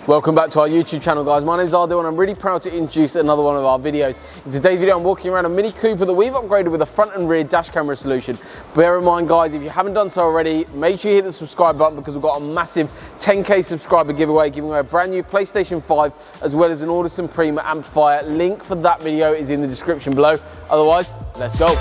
Welcome back to our YouTube channel, guys. My name's Audison and I'm really proud to introduce another one of our videos. In today's video, I'm walking around a Mini Cooper that we've upgraded with a front and rear dash camera solution. Bear in mind, guys, if you haven't done so already, make sure you hit the subscribe button because we've got a massive 10K subscriber giveaway, giving away a brand new PlayStation 5 as well as an Audison Prima amplifier. Link for that video is in the description below. Otherwise, let's go.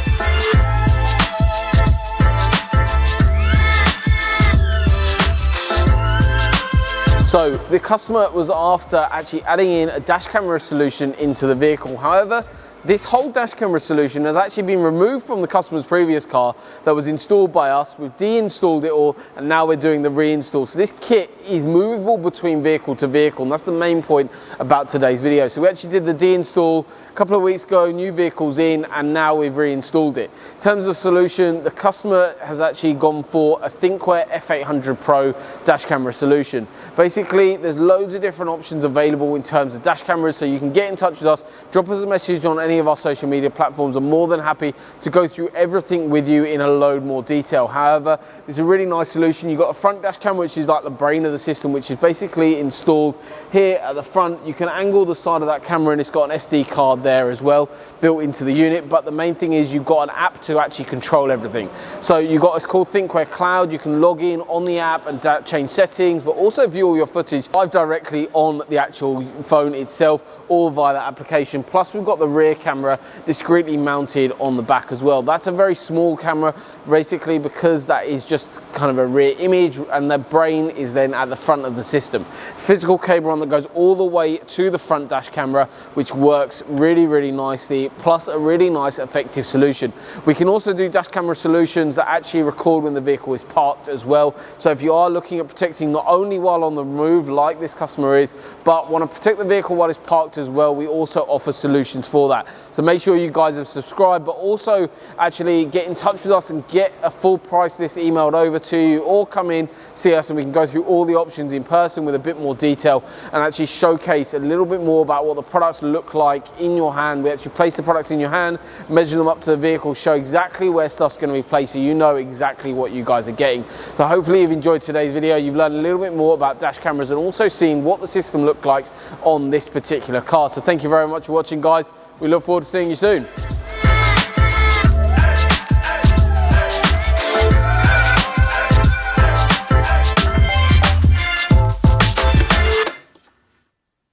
So the customer was after actually adding in a dash camera solution into the vehicle. However, this whole dash camera solution has actually been removed from the customer's previous car that was installed by us. We've deinstalled it all and now we're doing the reinstall. So this kit is movable between vehicle to vehicle, and that's the main point about today's video. So we actually did the deinstall a couple of weeks ago, new vehicles in, and now we've reinstalled it. In terms of solution, the customer has actually gone for a Thinkware F800 Pro dash camera solution. Basically, there's loads of different options available in terms of dash cameras, so you can get in touch with us, drop us a message on any of our social media platforms. I'm more than happy to go through everything with you in a load more detail. However, it's a really nice solution. You've got a front dash camera, which is like the brain of the system, which is basically installed here at the front. You can angle the side of that camera and it's got an SD card there as well built into the unit, but the main thing is you've got an app to actually control everything. So you've got, it's called Thinkware Cloud. You can log in on the app and change settings, but also view all your footage live directly on the actual phone itself or via that application. Plus we've got the rear camera discreetly mounted on the back as well. That's a very small camera basically because that is just kind of a rear image, and the brain is then at the front of the system. Physical cable on that goes all the way to the front dash camera, which works really nicely, plus a really nice effective solution. We can also do dash camera solutions that actually record when the vehicle is parked as well. So if you are looking at protecting not only while on the move like this customer is, but want to protect the vehicle while it's parked as well, we also offer solutions for that. So make sure you guys have subscribed, but also actually get in touch with us and get a full price list emailed over to you, or come in, see us, and we can go through all the options in person with a bit more detail and actually showcase a little bit more about what the products look like in your hand. We actually place the products in your hand, measure them up to the vehicle, show exactly where stuff's going to be placed so you know exactly what you guys are getting. So hopefully you've enjoyed today's video. You've learned a little bit more about dash cameras and also seen what the system looked like on this particular car. So thank you very much for watching, guys. We look forward to seeing you soon.